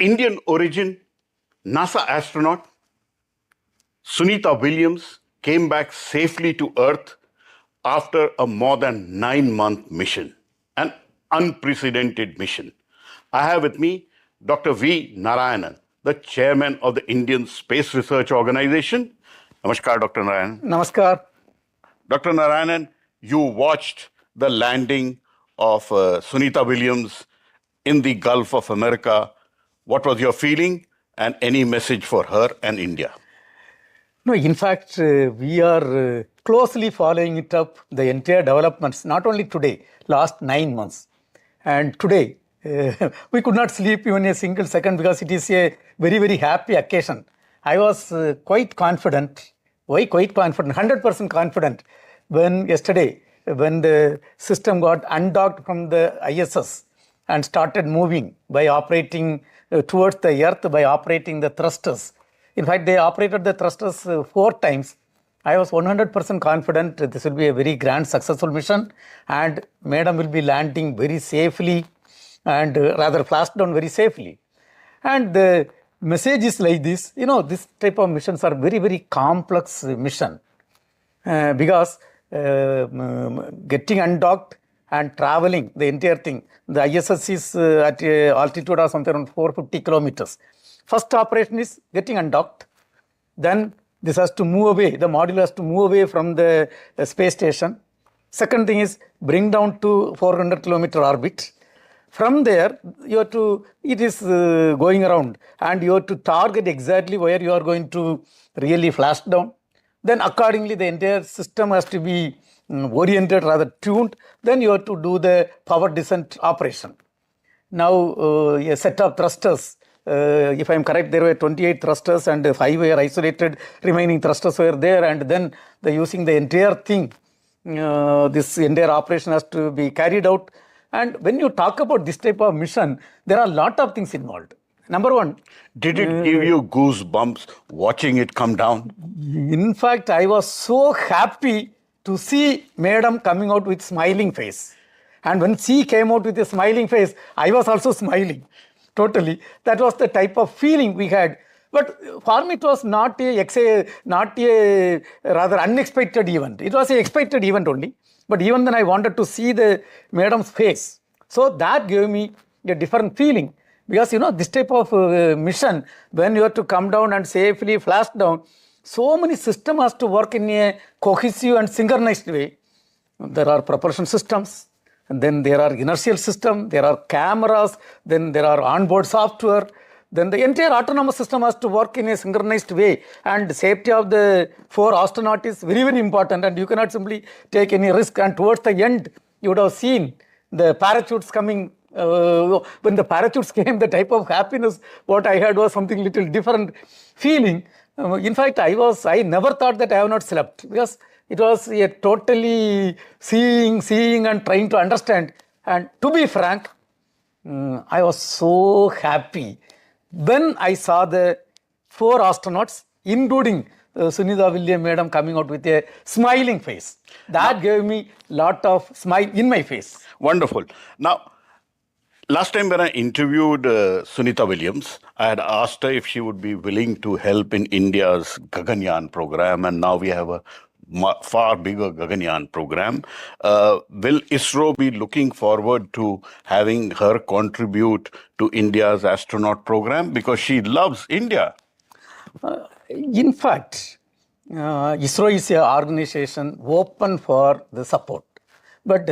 Indian origin, NASA astronaut Sunita Williams came back safely to Earth after a more than 9-month mission, an unprecedented mission. I have with me Dr. V. Narayanan, the chairman of the Indian Space Research Organization. Namaskar, Dr. Narayanan. Namaskar. Dr. Narayanan, you watched the landing of Sunita Williams in the Gulf of America. What was your feeling and any message for her and India? No, in fact, we are closely following it up, the entire developments, not only today, last 9 months. And today, we could not sleep even a single second because it is a very, very happy occasion. I was quite confident. Why quite confident? 100% confident when yesterday, when the system got undocked from the ISS and started moving by operating towards the Earth by operating the thrusters. In fact, they operated the thrusters 4 times. I was 100% confident this will be a very grand, successful mission and Madam will be landing very safely and rather flashed down very safely. And the message is like this, this type of missions are very, very complex mission because getting undocked and traveling, the entire thing, the ISS is at altitude of something around 450 kilometers. First operation is getting undocked. Then this has to move away. The module has to move away from the space station. Second thing is bring down to 400 kilometer orbit. From there, it is going around and you have to target exactly where you are going to really flash down. Then accordingly, the entire system has to be oriented, rather tuned. Then you have to do the power descent operation. Now, a set of thrusters. If I am correct, there were 28 thrusters and 5 were isolated, remaining thrusters were there, and then using the entire thing, this entire operation has to be carried out. And when you talk about this type of mission, there are a lot of things involved. Number one. Did it give you goosebumps watching it come down? In fact, I was so happy to see Madam coming out with smiling face. And when she came out with a smiling face, I was also smiling. Totally. That was the type of feeling we had. But for me, it was not a rather unexpected event. It was an expected event only. But even then, I wanted to see the Madam's face. So that gave me a different feeling. Because, this type of mission, when you have to come down and safely flash down, so many systems has to work in a cohesive and synchronized way. There are propulsion systems. And then there are inertial system, there are cameras, then there are onboard software. Then the entire autonomous system has to work in a synchronized way. And the safety of the 4 astronauts is very, very important. And you cannot simply take any risk. And towards the end, you would have seen the parachutes coming. When the parachutes came, the type of happiness what I had was something little different feeling. In fact, I never thought that I have not slept because it was a totally seeing and trying to understand. And to be frank, I was so happy when I saw the 4 astronauts, including Sunita Williams Madam coming out with a smiling face. That gave me a lot of smile in my face. Wonderful. Now, last time when I interviewed Sunita Williams, I had asked her if she would be willing to help in India's Gaganyaan program. And now we have a far bigger Gaganyaan program. Will ISRO be looking forward to having her contribute to India's astronaut program? Because she loves India. In fact, ISRO is an organization open for the support. But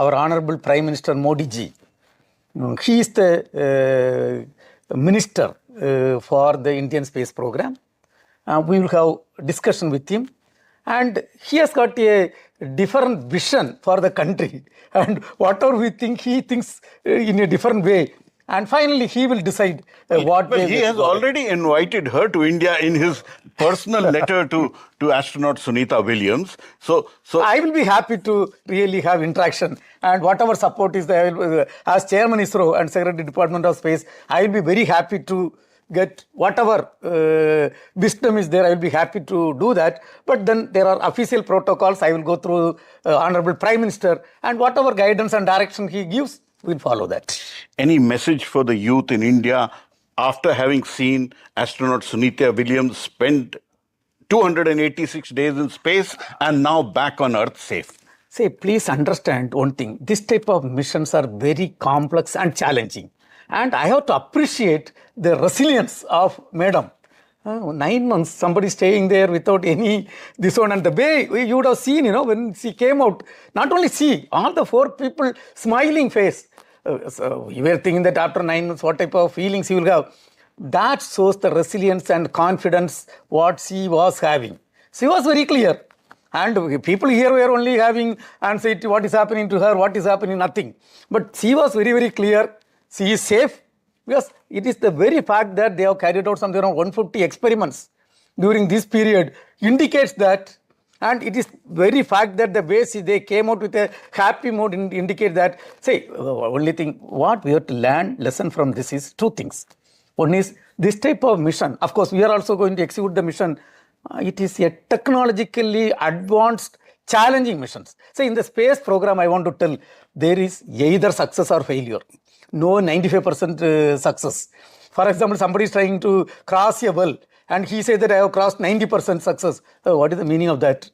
our Honorable Prime Minister Modi ji, he is the minister for the Indian space program. We will have discussion with him. And he has got a different vision for the country. And whatever we think, he thinks in a different way. And finally, he will decide what way. But he has already invited her to India in his personal letter to astronaut Sunita Williams. So I will be happy to really have interaction. And whatever support is there, as Chairman ISRO and Secretary Department of Space, I will be very happy to get whatever wisdom is there. I will be happy to do that. But then there are official protocols. I will go through Honorable Prime Minister, and whatever guidance and direction he gives, we'll follow that. Any message for the youth in India after having seen astronaut Sunita Williams spend 286 days in space and now back on Earth safe? Say, please understand one thing. This type of missions are very complex and challenging. And I have to appreciate the resilience of Madam. 9 months, somebody staying there without any this one. And the way you would have seen, when she came out, not only she, all the 4 people smiling face. So you were thinking that after 9 months, what type of feelings you will have. That shows the resilience and confidence what she was having. She was very clear. And people here were only having anxiety, what is happening to her, what is happening, nothing. But she was very, very clear. She is safe because it is the very fact that they have carried out something around 150 experiments during this period indicates that. And it is very fact that the way they came out with a happy mood indicate that. Say, only thing, what we have to learn lesson from this is 2 things. One is this type of mission. Of course, we are also going to execute the mission. It is a technologically advanced, challenging missions. So in the space program, I want to tell, there is either success or failure. No 95% success. For example, somebody is trying to cross a well and he says that I have crossed 90% success. So what is the meaning of that?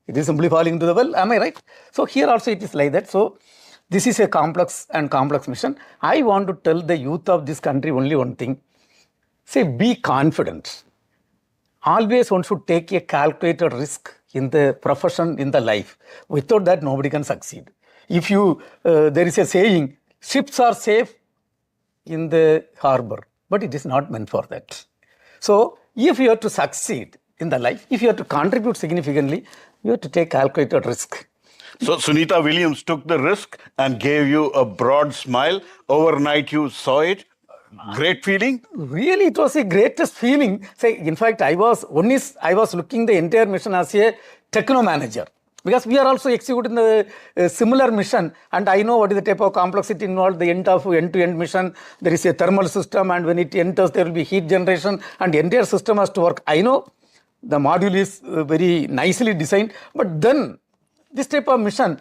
It is simply falling into the well. Am I right? So here also it is like that. So this is a complex mission. I want to tell the youth of this country only one thing. Say, be confident. Always one should take a calculated risk in the profession, in the life. Without that, nobody can succeed. If you, there is a saying, ships are safe in the harbor, but it is not meant for that. So, if you have to succeed in the life, if you have to contribute significantly, you have to take calculated risk. So, Sunita Williams took the risk and gave you a broad smile. Overnight, you saw it. Great feeling? Really, it was a greatest feeling. Say, in fact, I was looking the entire mission as a techno manager. Because we are also executing the similar mission, and I know what is the type of complexity involved, the end-to-end mission. There is a thermal system, and when it enters, there will be heat generation, and the entire system has to work. I know the module is very nicely designed, but then this type of mission,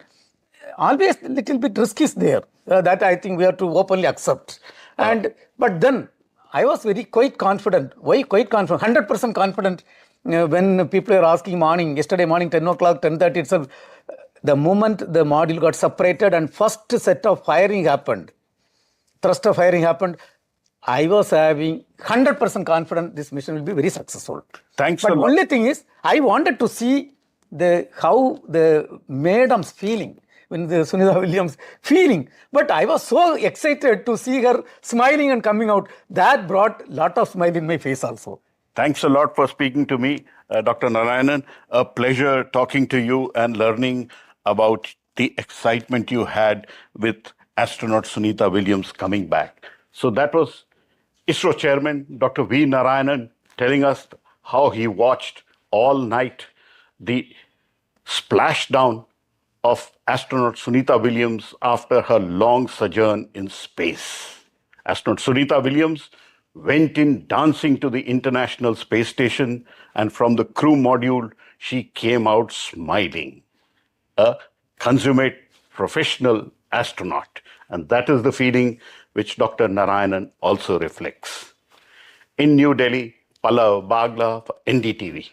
always a little bit risk is there. That I think we have to openly accept. But then I was quite confident. Why quite confident? 100% confident. When people are asking yesterday morning, 10 o'clock, 10:30 itself, the moment the module got separated and first set of firing happened, thrust of firing happened, I was having 100% confident this mission will be very successful. Thanks but a lot. Only thing is, I wanted to see how the madam's feeling, when the Sunita Williams feeling. But I was so excited to see her smiling and coming out. That brought a lot of smile in my face also. Thanks a lot for speaking to me, Dr. Narayanan. A pleasure talking to you and learning about the excitement you had with astronaut Sunita Williams coming back. So that was ISRO Chairman Dr. V. Narayanan telling us how he watched all night the splashdown of astronaut Sunita Williams after her long sojourn in space. Astronaut Sunita Williams went in dancing to the International Space Station, and from the crew module, she came out smiling. A consummate professional astronaut. And that is the feeling which Dr. Narayanan also reflects. In New Delhi, Pallav Bagla for NDTV.